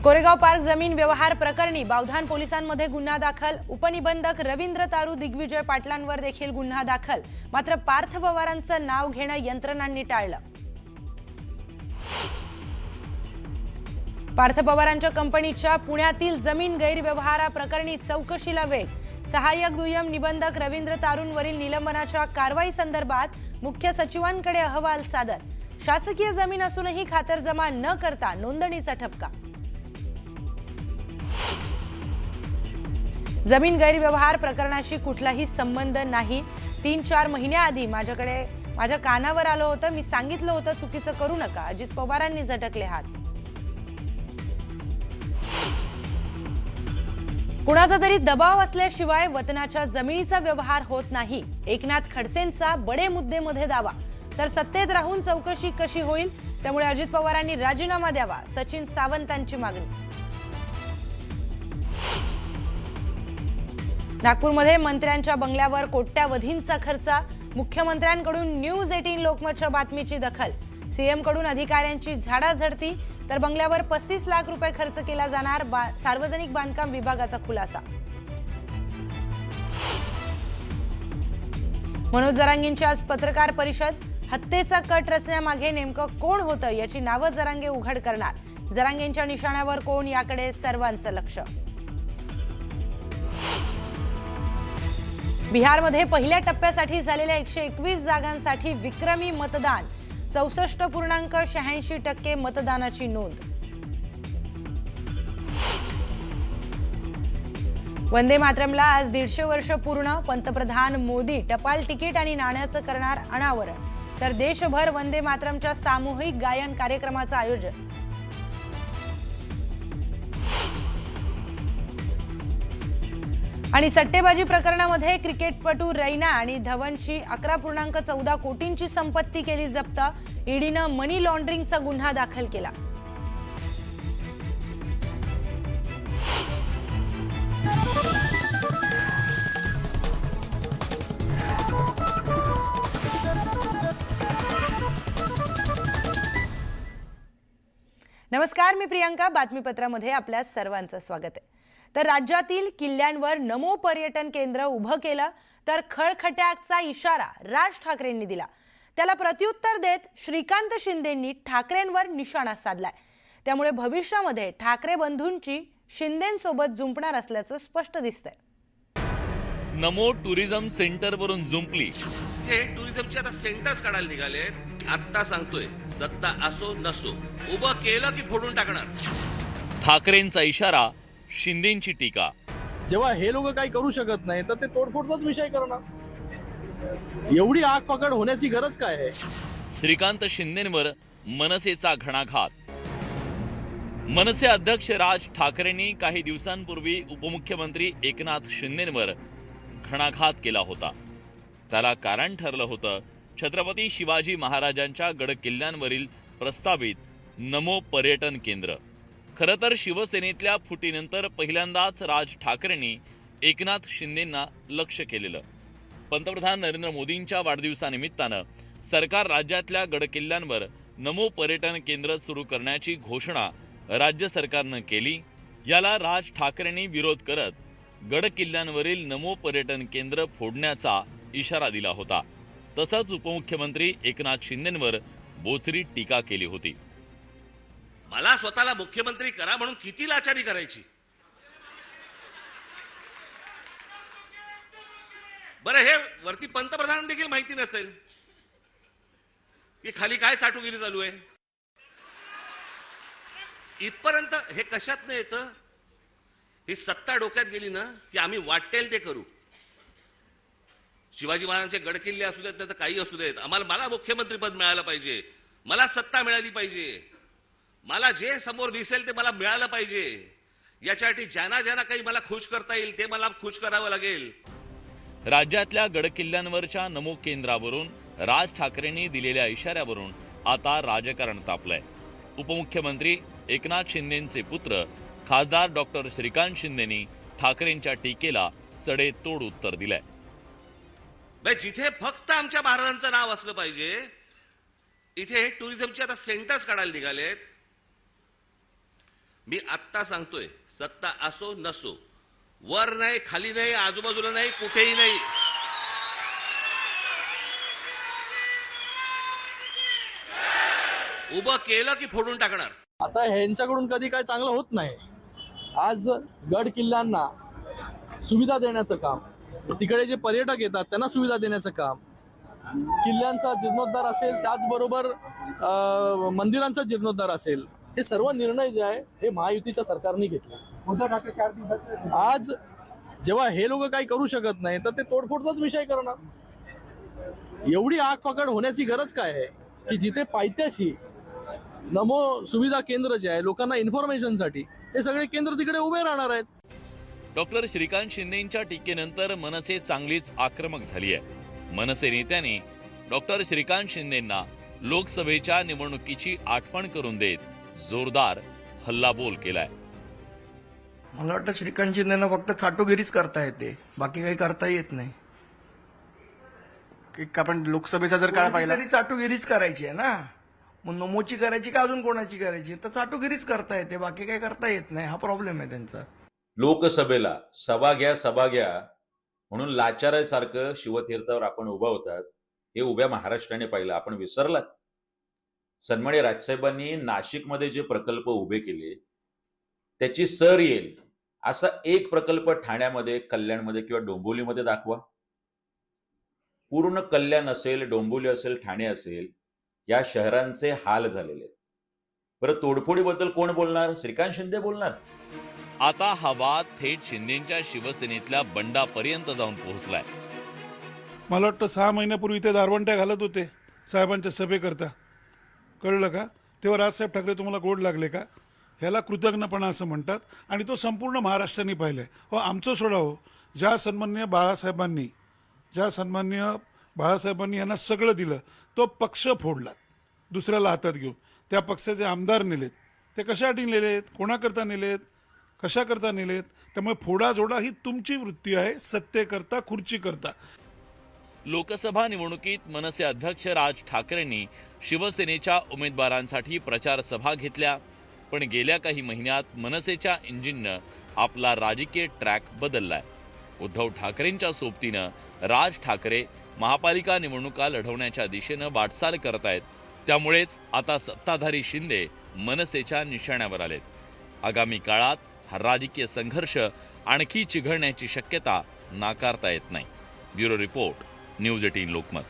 Koregaon park जमीन व्यवहार प्रकरणी बावधान पोलिसांमध्ये गुन्हा दाखल। उपनिबंधक रवींद्र तारू दिग्विजय पाटलांवर देखील गुन्हा दाखल। मात्र पार्थ पवारांचं नाव घेणं यंत्रणांनी टाळलं। पार्थ पवारांच्या कंपनीच्या पुण्यातील जमीन गैरव्यवहाराप्रकरणी चौकशीला वेग। सहाय्यक दुय्यम निबंधक रवींद्र तारूंवरील निलंबनाच्या कारवाई संदर्भात मुख्य सचिवांकडे अहवाल सादर। शासकीय जमीन असूनही खातरजमा न करता नोंदणीचा ठपका। जमीन गैरव्यवहार प्रकरणाशी कुठलाही संबंध नाही। 3-4 महिन्याआधी माझ्या कानावर आलं होतं, मी सांगितलं होतं चुकीचं करू नका। अजित पवारांनी झटकले हात। कुणाचा तरी दबाव असल्याशिवाय वतनाच्या जमिनीचा व्यवहार होत नाही। एकनाथ खडसेंचा बडे मुद्देमध्ये दावा। तर सत्तेत राहून चौकशी कशी होईल, त्यामुळे अजित पवारांनी राजीनामा द्यावा, सचिन सावंतांची मागणी। नागपूरमध्ये मंत्र्यांच्या बंगल्यावर कोट्यावधींचा खर्च। मुख्यमंत्र्यांकडून न्यूज 18 लोकमतच्या बातमीची दखल। सीएम कडून अधिकाऱ्यांची झाडाझडती। तर बंगल्यावर 35 लाख रुपये खर्च केला जाणार, सार्वजनिक बांधकाम विभागाचा खुलासा। मनोज जरांगेंची आज पत्रकार परिषद। हत्येचा कट रचण्यामागे नेमकं कोण होतं याची नावं जरांगे उघड करणार। जरांगेंच्या निशाण्यावर कोण याकडे सर्वांचं लक्ष। बिहारमध्ये पहिल्या टप्प्यासाठी झालेल्या 121 जागांसाठी विक्रमी मतदान। 64.86% मतदानाची नोंद। वंदे मातरमला आज 150 वर्ष पूर्ण। पंतप्रधान मोदी टपाल तिकीट आणि नाण्याचं करणार अनावरण। तर देशभर वंदे मातरमच्या सामूहिक गायन कार्यक्रमाचं आयोजन। आणि सट्टेबाजी प्रकरणामध्ये क्रिकेटपटू रैना आणि धवनची 11.14 कोटींची संपत्ती केली जप्त। ईडीनं मनी लॉन्ड्रिंगचा गुन्हा दाखल केला। नमस्कार, मी प्रियांका। बातमीपत्रामध्ये आपल्या सर्वांचं स्वागत आहे। तर राज्यातील किल्ल्यांवर नमो पर्यटन केंद्र उभं केलं तर खळखट्याचा इशारा राज ठाकरेंनी दिला। त्याला प्रत्युत्तर देत श्रीकांत शिंदेंनी ठाकरेंवर निशाणा साधलाय। त्यामुळे भविष्यामध्ये ठाकरे बंधूंची शिंदेंसोबत जुंपणार असल्याचं स्पष्ट दिसतंय। नमो टुरिझम सेंटर वरून जुंपली। हे टुरिझमचे आता सेंटर्स काढायला निघालेत। आता सांगतोय, सत्ता असो नसो, उभं केलं की फोडून टाकणार। ठाकरेंचा इशारा, शिंदेंची टीका। जेव्हा हे लोक काही करू शकत नाही तर ते तोडफोडचाच विषय करणार। एवढी आग पकड होण्याची गरज काय आहे? श्रीकांत शिंदेंवर मनसेचा घणाघात। मनसे अध्यक्ष राज ठाकरेंनी काही दिवसांपूर्वी उपमुख्यमंत्री एकनाथ शिंदेंवर घणाघात केला होता। त्याला कारण ठरलं होतं छत्रपती शिवाजी महाराजांच्या गडकिल्ल्यांवरील प्रस्तावित नमो पर्यटन केंद्र। खरं तर शिवसेनेतल्या फुटीनंतर पहिल्यांदाच राज ठाकरेंनी एकनाथ शिंदेंना लक्ष केलेलं। पंतप्रधान नरेंद्र मोदींच्या वाढदिवसानिमित्तानं सरकार राज्यातल्या गडकिल्ल्यांवर नमो पर्यटन केंद्र सुरू करण्याची घोषणा राज्य सरकारनं केली। याला राज ठाकरेंनी विरोध करत गडकिल्ल्यांवरील नमो पर्यटन केंद्र फोडण्याचा इशारा दिला होता। तसंच उपमुख्यमंत्री एकनाथ शिंदेंवर बोचरी टीका केली होती। मला स्वतःला मुख्यमंत्री करा म्हणून किती लाचारी करायची? बरं, हे वरती पंतप्रधान देखील माहिती नसेल की खाली काय चाटुगिरी चालू आहे। इथपर्यंत हे कशात नाही येतं? ही सत्ता डोक्यात गेली ना की आम्ही वाटेल ते करू। शिवाजी महाराजांचे गडकिल्ले असू देत, तर काही असू देत, मला मुख्यमंत्रीपद मिळालं पाहिजे, मला सत्ता मिळाली पाहिजे, मला जे समोर दिसेल ते मला मिळालं पाहिजे। याच्यासाठी ज्यांना काही मला खुश करता येईल ते मला खुश करावं लागेल। राज्यातल्या गडकिल्ल्यांवरच्या नमो केंद्रावरून राज ठाकरेंनी दिलेल्या इशाऱ्यावरून आता राजकारण तापलंय। उपमुख्यमंत्री एकनाथ शिंदेंचे पुत्र खासदार डॉक्टर श्रीकांत शिंदेंनी ठाकरेंच्या टीकेला सडेतोड उत्तर दिलंय। जिथे फक्त आमच्या महाराजांचं नाव असलं पाहिजे, इथे टुरिझमचे आता सेंटर्स काढायला निघालेत। मी आत्ता सांगतोय, सत्ता असो नसो, वर नाही, खाली नाही, आजूबाजूला नाही, कुठेही नाही. उभं केलं की फोडून टाकणार. आता ह्यांच्याकडून कधी काय चांगलं होत नाही. आज गड किल्ल्यांना सुविधा देण्याचं काम, तिकडे जे पर्यटक येतात त्यांना सुविधा देण्याचं काम, किल्ल्यांचा जीर्णोद्धार असेल, त्याचबरोबर मंदिरांचा जीर्णोद्धार असेल, हे सर्व निर्णय जे आहे हे महायुतीच्या सरकारने घेतले. उद्धव ठाकरे 4 दिवसात आज जेव्हा हे लोक काही करू शकत नाही तर ते तोडफोडचाच विषय करणार. एवढी आग पकड होण्याची गरज काय आहे की जिथे पायथ्याशी नमो सुविधा केंद्र जे आहे लोकांना इन्फॉर्मेशनसाठी, हे सगळे केंद्र तिकडे उभे राहणार आहेत. डॉक्टर श्रीकांत शिंदेंच्या टीकेनंतर मनसे चांगलीच आक्रमक झाली आहे. मनसे नेत्यांनी डॉक्टर श्रीकांत शिंदेंना लोकसभेच्या निवडणुकीची आठवण करून देत जोरदार हल्लाबोल केलाय. मला वाटतं श्रीकांत शिंदेना फक्त चाटोगिरीच करता येते, बाकी काही करता येत नाही. आपण लोकसभेचा जर काळ पाहिला तरी चाटोगिरीच करायची आहे ना, मग नमोची करायची का अजून कोणाची करायची, तर चाटोगिरीच करता येते, बाकी काही करता येत नाही. हा प्रॉब्लेम आहे त्यांचा. लोकसभेला सभा घ्या म्हणून लाचारासारखं शिवतीर्थावर आपण उभा होतात, हे उभ्या महाराष्ट्राने पाहिलं. आपण विसरलात? सन्माननीय राजसाहेबांनी नाशिकमध्ये जे प्रकल्प उभे केले त्याची सर येईल असा एक प्रकल्प ठाण्यामध्ये, कल्याणमध्ये किंवा डोंबिवलीमध्ये दाखवा. पूर्ण कल्याण असेल, डोंबिवली असेल, ठाणे असेल, या शहरांचे हाल झालेले. बरं, तोडफोडीबद्दल कोण बोलणार? श्रीकांत शिंदे बोलणार. आता हा वाद थेट शिंदेच्या शिवसेनेतल्या बंडापर्यंत जाऊन पोहोचलाय. मला वाटतं 6 महिन्यापूर्वी ते दारवंट्या घालत होते साहेबांच्या सभेकरता, कळलं का? तेव्हा राजसाहेब ठाकरे तुम्हाला गोड लागले का? ह्याला कृतज्ञपणा असं म्हणतात, आणि तो संपूर्ण महाराष्ट्राने पाहिलंय. हो, आमचं सोडा हो, ज्या सन्माननीय बाळासाहेबांनी यांना सगळं दिलं, तो पक्ष फोडला दुसऱ्याला हातात घेऊन. त्या पक्षाचे आमदार नेलेत, ते कशासाठी नेलेत, कोणाकरता नेलेत, कशाकरता नेलेत? त्यामुळे फोडाजोडा ही तुमची वृत्ती आहे, सत्तेकरता, खुर्चीकरता. लोकसभा निवडणुकीत मनसे अध्यक्ष राज ठाकरेंनी शिवसेनेच्या उमेदवारांसाठी प्रचार सभा घेतल्या, पण गेल्या काही महिन्यात मनसेच्या इंजिननं आपला राजकीय ट्रॅक बदललाय. उद्धव ठाकरेंच्या सोबतीनं राज ठाकरे महापालिका निवडणुका लढवण्याच्या दिशेनं वाटचाल करतायत. त्यामुळेच आता सत्ताधारी शिंदे मनसेच्या निशाण्यावर आलेत. आगामी काळात हा राजकीय संघर्ष आणखी चिघळण्याची शक्यता नाकारता येत नाही. Bureau report, news 18 Lokmat.